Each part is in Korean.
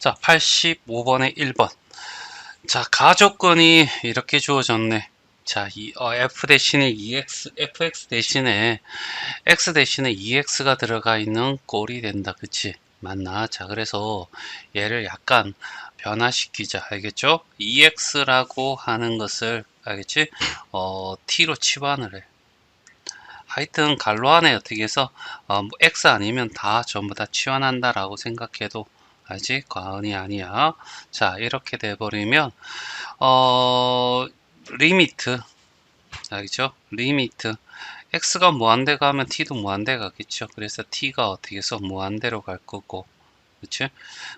자, 85번에 1번. 자, 가조건이 이렇게 주어졌네. 자, f 대신에 fx 대신에 x 대신에 ex가 들어가 있는 꼴이 된다. 그치? 맞나? 자, 그래서 얘를 약간 변화시키자. 알겠죠? ex라고 하는 것을, 알겠지? t로 치환을 해. 하여튼 갈로 안에 어떻게 해서 뭐 x 아니면 다 전부 다 치환한다라고 생각해도 알지? 과언이 아니야. 자, 이렇게 돼버리면 리미트, 알겠죠? 리미트 x가 무한대 가면 t도 무한대 가겠죠. 그래서 t가 어떻게 해서 무한대로 갈 거고, 그치?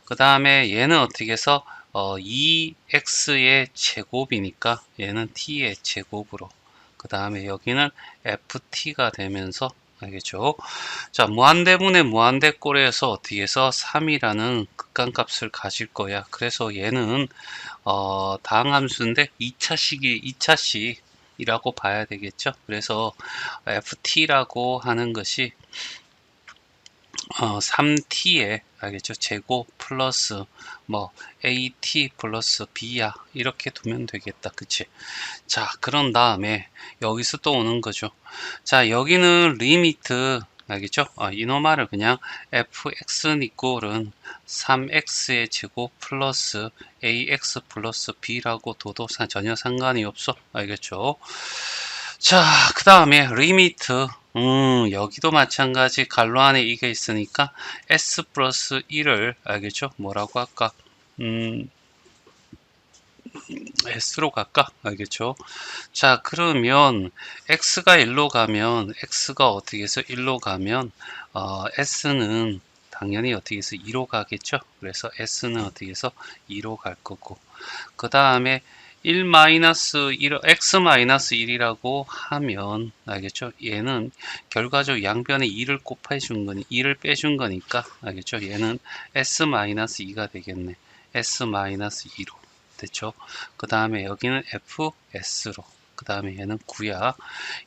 그 다음에 얘는 어떻게 해서 2x의 제곱이니까 얘는 t의 제곱으로, 그 다음에 여기는 ft가 되면서, 알겠죠? 자, 무한대분의 무한대꼴에서 어떻게 해서 3이라는 극한값을 가질 거야. 그래서 얘는 다항함수인데 2차식이라고 봐야 되겠죠. 그래서 ft라고 하는 것이 3t에, 알겠죠? 제곱 플러스 뭐 at 플러스 b야, 이렇게 두면 되겠다. 그치? 자, 그런 다음에 여기서 또 오는 거죠. 자, 여기는 리미트, 알겠죠? 이놈아를 그냥 fx 이꼴은 3x의 제곱 플러스 ax 플러스 b라고 둬도 전혀 상관이 없어. 알겠죠? 자, 그 다음에 리미트, 여기도 마찬가지 갈로 안에 이게 있으니까 s 플러스 1을, 알겠죠? 뭐라고 할까? s로 갈까? 알겠죠? 자, 그러면 x가 1로 가면, x가 어떻게 해서 1로 가면 s는 당연히 어떻게 해서 2로 가겠죠? 그래서 s는 어떻게 해서 2로 갈 거고, 그 다음에 1 x-1이라고 하면, 알겠죠? 얘는 결과적으로 양변에 2를 곱해준 거니, 2를 빼준 거니까, 알겠죠? 얘는 s-2가 되겠네. s-2로. 됐죠? 그 다음에 여기는 fs로. 그 다음에 얘는 9야.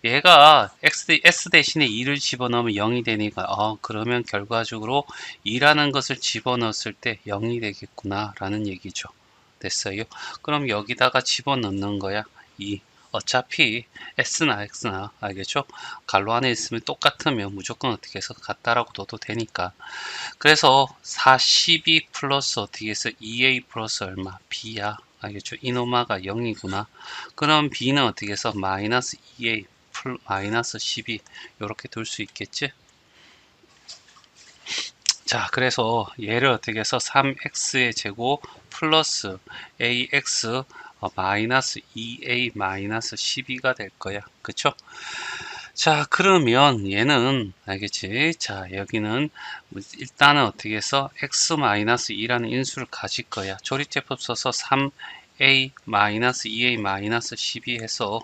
얘가 s 대신에 2를 집어넣으면 0이 되니까, 그러면 결과적으로 2라는 것을 집어넣었을 때 0이 되겠구나 라는 얘기죠. 됐어요? 그럼 여기다가 집어넣는 거야. 2. 어차피 s나 x나, 알겠죠? 갈로 안에 있으면 똑같으면 무조건 어떻게 해서 같다라고 둬도 되니까. 그래서 42 플러스 어떻게 해서 2a 플러스 얼마? b야. 알겠죠? 이노마가 0이구나. 그럼 b는 어떻게 해서 마이너스 2a 마이너스 12 이렇게 둘 수 있겠지? 자, 그래서 얘를 어떻게 해서 3x의 제곱 플러스 ax 마이너스 2a 마이너스 12가 될 거야. 그쵸? 자, 그러면 얘는, 알겠지? 자, 여기는 일단은 어떻게 해서 x-2라는 인수를 가질 거야. 조립제법 써서 3a 2a 12 해서,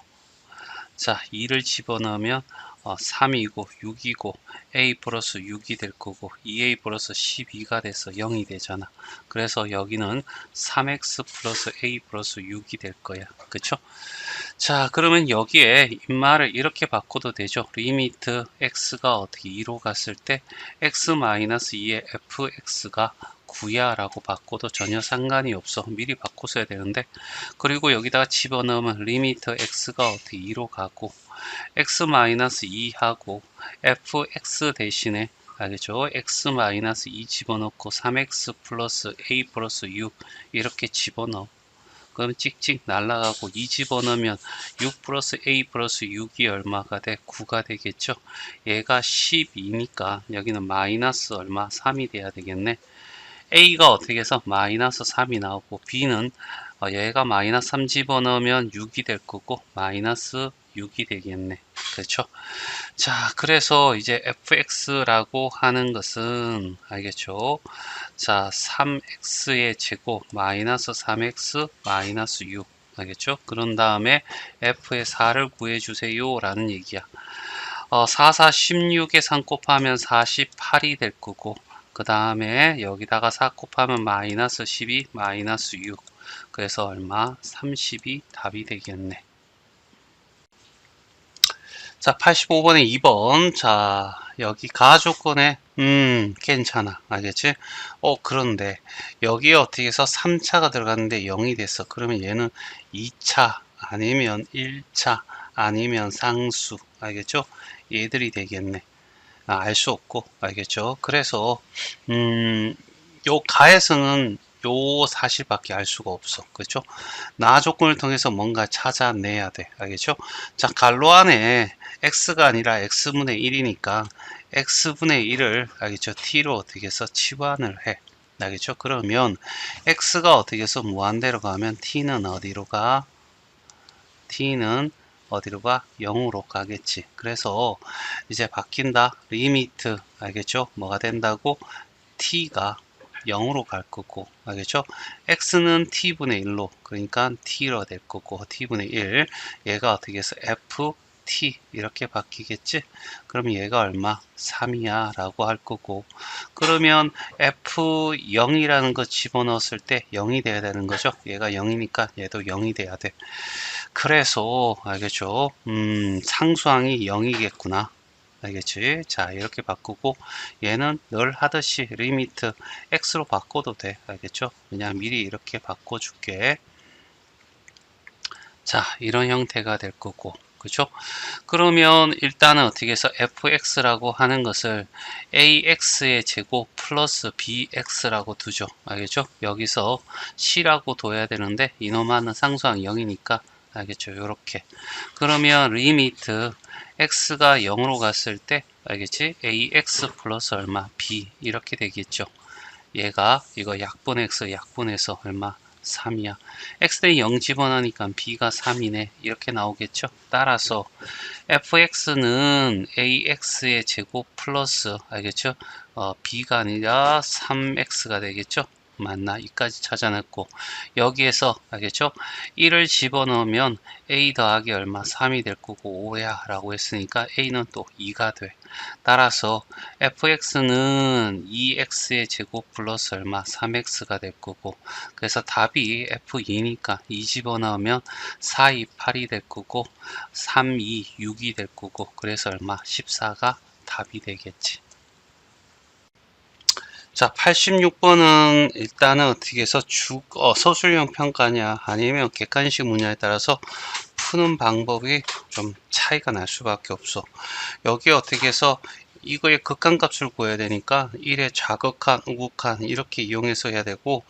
자, 2를 집어넣으면 3이고 6이고 a 플러스 6이 될 거고 2a 플러스 12가 돼서 0이 되잖아. 그래서 여기는 3x 플러스 a 플러스 6이 될 거야. 그쵸? 자, 그러면 여기에 인마를 이렇게 바꿔도 되죠. 리미트 x가 어떻게 2로 갔을 때 x-2의 fx가 9야 라고 바꿔도 전혀 상관이 없어. 미리 바꿨어야 되는데, 그리고 여기다가 집어넣으면 리미트 x가 어떻게 2로 가고 x-2하고 fx 대신에, 알겠죠? x-2 집어넣고 3x 플러스 a 플러스 6 이렇게 집어넣어. 그럼 찍찍 날라가고 2 집어넣으면 6 플러스 a 플러스 6이 얼마가 돼? 9가 되겠죠? 얘가 12니까 여기는 마이너스 얼마? 3이 돼야 되겠네. a가 어떻게 해서 마이너스 3이 나오고 b는 얘가 마이너스 3 집어넣으면 6이 될 거고 마이너스 6이 되겠네. 그렇죠? 자, 그래서 이제 fx라고 하는 것은, 알겠죠? 자, 3x의 제곱 마이너스 3x 마이너스 6, 알겠죠? 그런 다음에 f의 4를 구해주세요 라는 얘기야. 4, 4, 16에 3 곱하면 48이 될 거고, 그 다음에 여기다가 4 곱하면 마이너스 12 마이너스 6, 그래서 얼마? 30이 답이 되겠네. 자, 85번에 2번. 자, 여기 가조건에, 괜찮아. 알겠지? 그런데, 여기에 어떻게 해서 3차가 들어갔는데 0이 됐어. 그러면 얘는 2차, 아니면 1차, 아니면 상수. 알겠죠? 얘들이 되겠네. 알 수 없고. 알겠죠? 그래서, 요 가에서는 요 사실밖에 알 수가 없어. 그렇죠? 나 조건을 통해서 뭔가 찾아내야 돼. 알겠죠? 자, 갈로 안에 x가 아니라 x분의 1이니까 x분의 1을 알겠죠? t로 어떻게 해서 치환을 해. 알겠죠? 그러면 x가 어떻게 해서 무한대로 가면 t는 어디로 가? t는 어디로 가? 0으로 가겠지. 그래서 이제 바뀐다. 리미트 알겠죠? 뭐가 된다고? t가 0으로 갈 거고, 알겠죠? x는 t분의 1로, 그러니까 t로 될 거고, t분의 1, 얘가 어떻게 해서 ft 이렇게 바뀌겠지? 그럼 얘가 얼마? 3이야 라고 할 거고, 그러면 f0이라는 거 집어넣었을 때 0이 돼야 되는 거죠? 얘가 0이니까 얘도 0이 돼야 돼. 그래서 알겠죠? 상수항이 0이겠구나. 알겠지? 자, 이렇게 바꾸고 얘는 늘 하듯이 리미트 x로 바꿔도 돼. 알겠죠? 그냥 미리 이렇게 바꿔줄게. 자, 이런 형태가 될 거고. 그죠? 그러면 일단은 어떻게 해서 fx라고 하는 것을 ax의 제곱 플러스 bx라고 두죠. 알겠죠? 여기서 c라고 둬야 되는데 이놈하는 상수항 0이니까 알겠죠? 요렇게. 그러면 리미트 x가 0으로 갔을 때 알겠지? ax 플러스 얼마? b 이렇게 되겠죠. 얘가 이거 약분 x 약분해서 얼마? 3이야. x에 0 집어넣으니까 b가 3이네. 이렇게 나오겠죠. 따라서 fx는 ax의 제곱 플러스 알겠죠? b가 아니라 3x가 되겠죠. 맞나? 이까지 찾아냈고 여기에서 알겠죠? 1을 집어넣으면 a 더하기 얼마? 3이 될 거고 5야 라고 했으니까 a는 또 2가 돼. 따라서 fx는 2x의 제곱 플러스 얼마? 3x가 될 거고 그래서 답이 f2니까 2 집어넣으면 4, 2, 8이 될 거고 3, 2, 6이 될 거고 그래서 얼마? 14가 답이 되겠지. 자, 86번은 일단은 어떻게 해서 서술형 평가냐 아니면 객관식 문제에 따라서 푸는 방법이 좀 차이가 날 수밖에 없어. 여기 어떻게 해서 이거의 극한값을 구해야 되니까 1의 좌극한, 우극한 이렇게 이용해서 해야 되고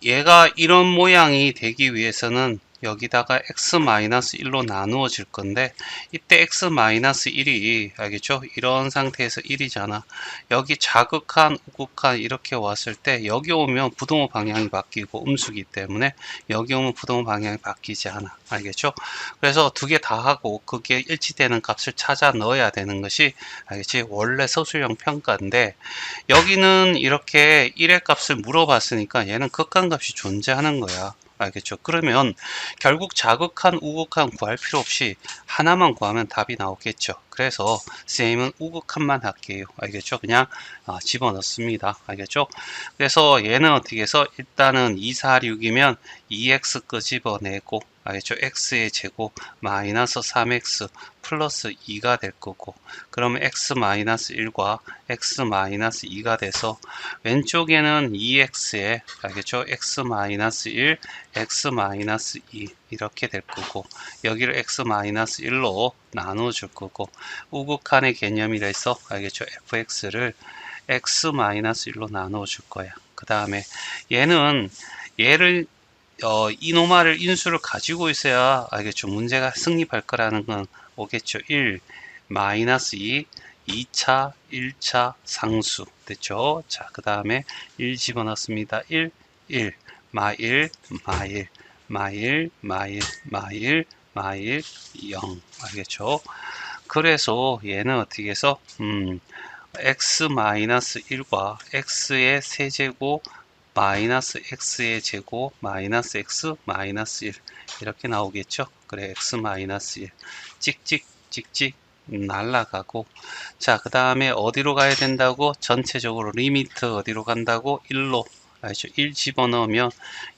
얘가 이런 모양이 되기 위해서는 여기다가 x-1로 나누어질 건데 이때 x-1이 알겠죠? 이런 상태에서 1이잖아. 여기 자극한, 우극한 이렇게 왔을 때 여기 오면 부동호 방향이 바뀌고 음수기 때문에 여기 오면 부동호 방향이 바뀌지 않아. 알겠죠? 그래서 두 개 다 하고 그게 일치되는 값을 찾아 넣어야 되는 것이 알겠지? 원래 서술형 평가인데 여기는 이렇게 1의 값을 물어봤으니까 얘는 극한값이 존재하는 거야. 알겠죠? 그러면 결국 자극한, 우극한 구할 필요 없이 하나만 구하면 답이 나오겠죠. 그래서 쌤은 우극한만 할게요. 알겠죠? 그냥 집어넣습니다. 알겠죠? 그래서 얘는 어떻게 해서 일단은 2, 4, 6이면 2x 거 집어내고 알겠죠? x의 제곱 마이너스 3x 플러스 2가 될 거고 그러면 x-1과 x-2가 돼서 왼쪽에는 2x에 알겠죠? x-1, x-2 이렇게 될 거고 여기를 x-1로 나눠 줄 거고 우극한의 개념이라 해서 알겠죠? fx를 x-1로 나눠 줄 거야. 그 다음에 얘를 이노마를 인수를 가지고 있어야 알겠죠. 문제가 승립할 거라는 건 오겠죠. 1, 마이너스 2, 2차, 1차 상수 됐죠. 자, 그 다음에 1 집어넣습니다. 1, 1, 마일, 마일, 마일, 마일, 마일, 마일, 0 알겠죠. 그래서 얘는 어떻게 해서 x-1과 x의 세제곱 마이너스 x의 제곱 마이너스 x 마이너스 1 이렇게 나오겠죠. 그래 x 마이너스 1 찍찍 찍찍 날라가고 자 그 다음에 어디로 가야 된다고 전체적으로 리미트 어디로 간다고 1로 알죠. 1 집어넣으면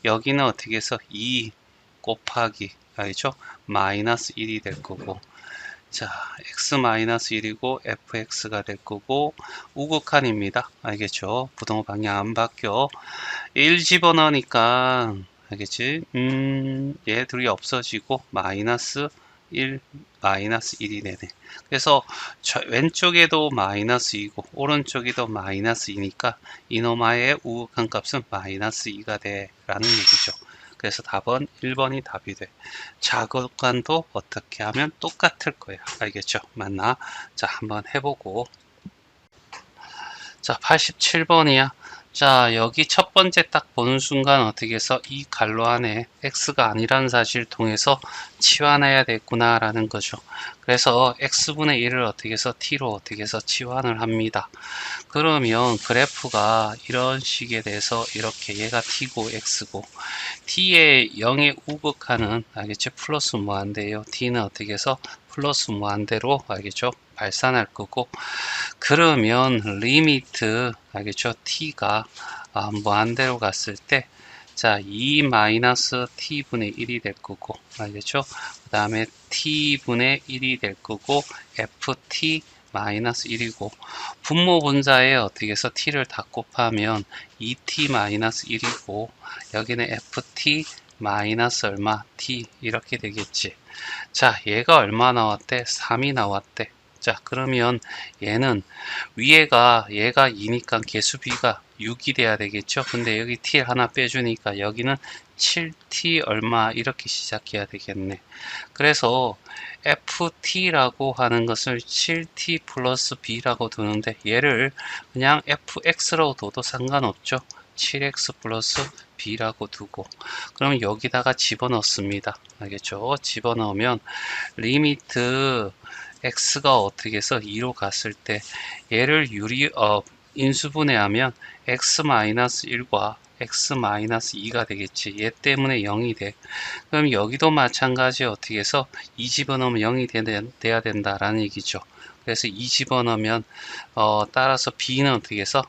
여기는 어떻게 해서 2 곱하기 알죠. 마이너스 1이 될 거고 자, x-1이고 fx가 될 거고 우극한입니다. 알겠죠? 부동 방향 안 바뀌어. 1 집어넣으니까 알겠지? 얘 둘이 없어지고 마이너스 1 마이너스 1이 되네. 그래서 왼쪽에도 마이너스 2고 오른쪽에도 마이너스 2니까 이노마의 우극한 값은 마이너스 2가 돼 라는 얘기죠. 그래서 답은 1번이 답이 돼. 자극관도 어떻게 하면 똑같을 거야. 알겠죠? 맞나? 자, 한번 해보고. 자, 87번이야. 자, 여기 첫 번째 딱 보는 순간 어떻게 해서 이 갈로 안에 x가 아니라는 사실을 통해서 치환해야 되겠구나 라는 거죠. 그래서 x분의 1을 어떻게 해서 t로 어떻게 해서 치환을 합니다. 그러면 그래프가 이런 식에 대해서 이렇게 얘가 t고 x고 t의 0의 우극하는 알겠죠? 플러스 무한대예요. t는 어떻게 해서 플러스 무한대로 알겠죠? 발산할 거고 그러면 리미트 알겠죠? t가 무한대로 갔을 때 자, 2 마이너스 t분의 1이 될 거고 알겠죠? 그 다음에 t분의 1이 될 거고 ft 마이너스 1이고 분모 분자에 어떻게 해서 t를 다 곱하면 2t 마이너스 1이고 여기는 ft 마이너스 얼마 t 이렇게 되겠지. 자, 얘가 얼마 나왔대? 3이 나왔대. 자, 그러면 얘는 위에가 얘가 2니까 개수 b가 6이 돼야 되겠죠. 근데 여기 t 하나 빼주니까 여기는 7t 얼마 이렇게 시작해야 되겠네. 그래서 ft라고 하는 것을 7t 플러스 b라고 두는데 얘를 그냥 fx라고 둬도 상관없죠. 7x 플러스 b라고 두고 그럼 여기다가 집어넣습니다. 알겠죠? 집어넣으면 리미트 x가 어떻게 해서 2로 갔을 때 얘를 인수분해하면 x-1과 x-2가 되겠지. 얘 때문에 0이 돼. 그럼 여기도 마찬가지 어떻게 해서 2 집어넣으면 0이 돼야 된다라는 얘기죠. 그래서 2 집어넣으면 따라서 b는 어떻게 해서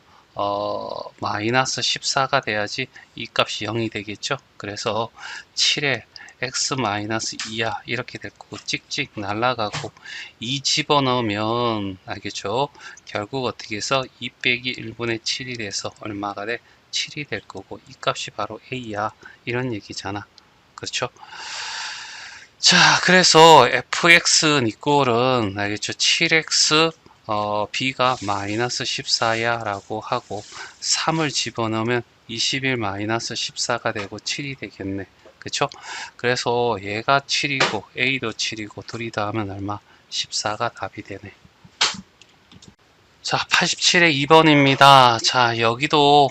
마이너스 14가 돼야지 이 값이 0이 되겠죠. 그래서 7에 x-2야 이렇게 될 거고 찍찍 날라가고 2 집어넣으면 알겠죠. 결국 어떻게 해서 2 빼기 1분의 7이 돼서 얼마가 돼? 7이 될 거고 이 값이 바로 a야 이런 얘기잖아. 그렇죠? 자, 그래서 fx 이꼴은 알겠죠? 7x b가 마이너스 14야 라고 하고 3을 집어넣으면 21 마이너스 14가 되고 7이 되겠네. 그쵸? 그래서 얘가 7이고 a도 7이고 둘이 더하면 얼마? 14가 답이 되네. 자, 87의 2번입니다. 자, 여기도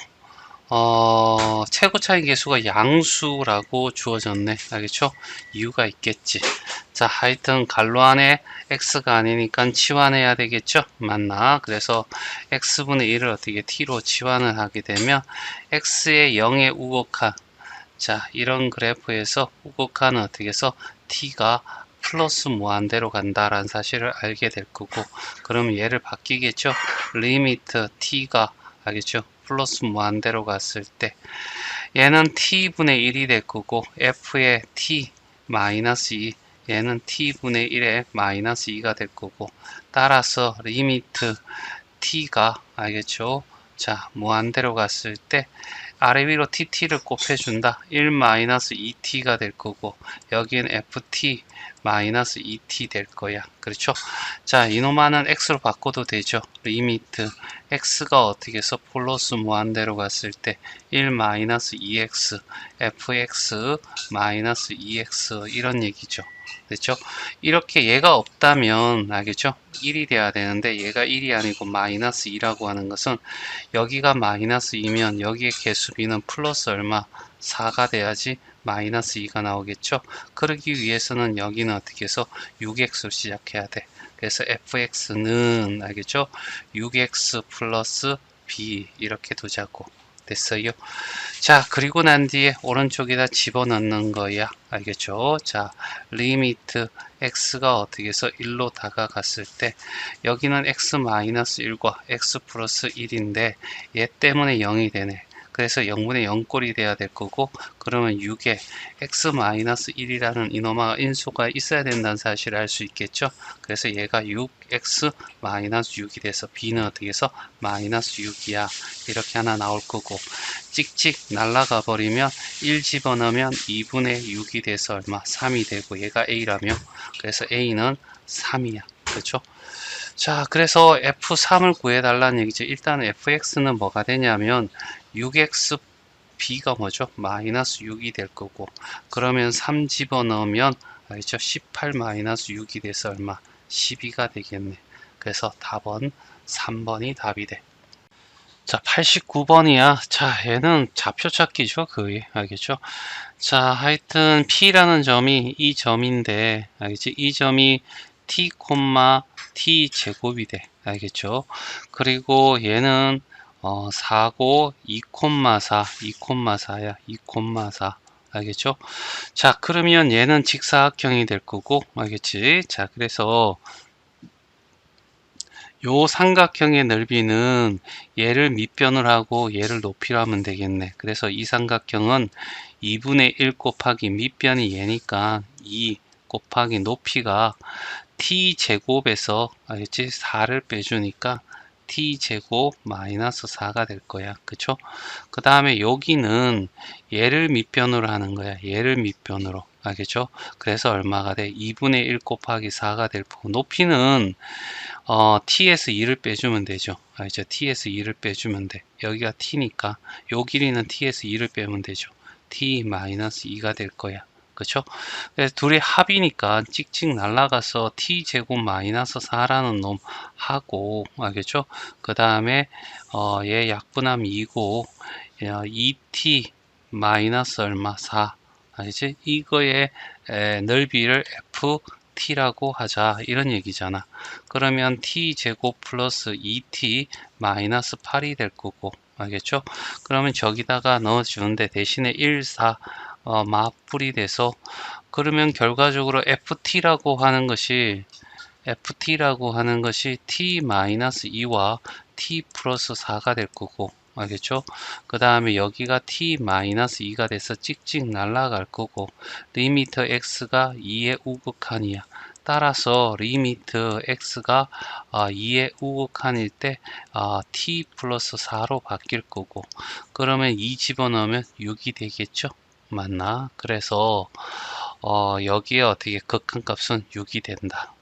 최고 차이 계수가 양수라고 주어졌네. 알겠죠? 이유가 있겠지. 자, 하여튼 갈로 안에 x가 아니니까 치환해야 되겠죠? 맞나? 그래서 x분의 1을 어떻게 t로 치환을 하게 되면 x의 0의 우극한 자, 이런 그래프에서 우극한은 어떻게 해서 t가 플러스 무한대로 간다라는 사실을 알게 될 거고 그럼 얘를 바뀌겠죠? 리미트 t가 알겠죠? 플러스 무한대로 갔을 때 얘는 t분의 1이 될 거고 f의 t 마이너스 2 얘는 t분의 1의 마이너스 2가 될 거고 따라서 리미트 t가 알겠죠? 자, 무한대로 갔을 때 아래 위로 tt를 곱해준다. 1 마이너스 2t가 될 거고 여기는 ft 마이너스 2t 될 거야. 그렇죠? 자, 이놈아는 x로 바꿔도 되죠. 리미트 x가 어떻게 해서 플러스 무한대로 갔을 때 1 마이너스 2x fx 마이너스 2x 이런 얘기죠. 그렇죠? 이렇게 얘가 없다면 알겠죠? 1이 돼야 되는데 얘가 1이 아니고 마이너스 2라고 하는 것은 여기가 마이너스 2면 여기에 개수 b는 플러스 얼마 4가 돼야지 마이너스 2가 나오겠죠. 그러기 위해서는 여기는 어떻게 해서 6x로 시작해야 돼. 그래서 fx는 알겠죠? 6x 플러스 b 이렇게 두자고 됐어요. 자, 그리고 난 뒤에 오른쪽에다 집어넣는 거야. 알겠죠? 자, 리미트 x가 어떻게 해서 1로 다가갔을 때 여기는 x-1과 x 플러스 1인데 얘 때문에 0이 되네. 그래서 0분의 0꼴이 돼야 될 거고, 그러면 6에 x-1이라는 이놈의 인수가 있어야 된다는 사실을 알 수 있겠죠. 그래서 얘가 6x-6이 돼서 b는 어떻게 해서 마이너스 6이야. 이렇게 하나 나올 거고, 찍찍 날라가 버리면 1 집어넣으면 2분의 6이 돼서 얼마? 3이 되고, 얘가 a라며, 그래서 a는 3이야. 그렇죠? 자, 그래서 F3을 구해달라는 얘기죠. 일단 fx는 뭐가 되냐면 6x b가 뭐죠? 마이너스 6이 될 거고, 그러면 3 집어넣으면 알죠? 18 마이너스 6이 돼서 얼마? 12가 되겠네. 그래서 답은 3번이 답이 돼. 자, 89번이야. 자, 얘는 좌표 찾기죠, 거의. 알겠죠? 자, 하여튼 P라는 점이 이 점인데, 알겠지? 이 점이 T, T 제곱이 돼. 알겠죠? 그리고 얘는 4고 2,4, 2,4야. 2,4. 알겠죠? 자, 그러면 얘는 직사각형이 될 거고, 알겠지? 자, 그래서 요 삼각형의 넓이는 얘를 밑변을 하고 얘를 높이로 하면 되겠네. 그래서 이 삼각형은 2분의 1 곱하기 밑변이 얘니까 2 곱하기 높이가 t제곱에서, 알겠지? 4를 빼주니까 t제곱 마이너스 4가 될 거야. 그쵸? 그 다음에 여기는 얘를 밑변으로 하는 거야. 얘를 밑변으로. 알겠죠? 그래서 얼마가 돼? 2분의 1 곱하기 4가 될 거고, 높이는 t에서 2를 빼주면 되죠. 알죠? t에서 2를 빼주면 돼. 여기가 t니까 요 길이는 t에서 2를 빼면 되죠. t-2가 될 거야. 그쵸? 그래서 둘이 합이니까 찍찍 날라가서 t제곱 마이너스 4라는 놈 하고, 알겠죠? 그 다음에 얘 약분하면 2고 2t 마이너스 얼마? 4. 알지? 이거의 넓이를 ft라고 하자, 이런 얘기잖아. 그러면 t제곱 플러스 2t 마이너스 8이 될 거고, 알겠죠? 그러면 저기다가 넣어주는데 대신에 1, 4 맞불이 돼서, 그러면 결과적으로 ft라고 하는 것이 t-2와 t 플러스 4가 될 거고, 알겠죠? 그 다음에 여기가 t-2가 돼서 찍찍 날아갈 거고, 리미트 x가 2의 우극한이야. 따라서 리미트 x가 2의 우극한일 때 t 플러스 4로 바뀔 거고, 그러면 2 집어넣으면 6이 되겠죠? 맞나? 그래서 여기에 어떻게 극한값은 6이 된다.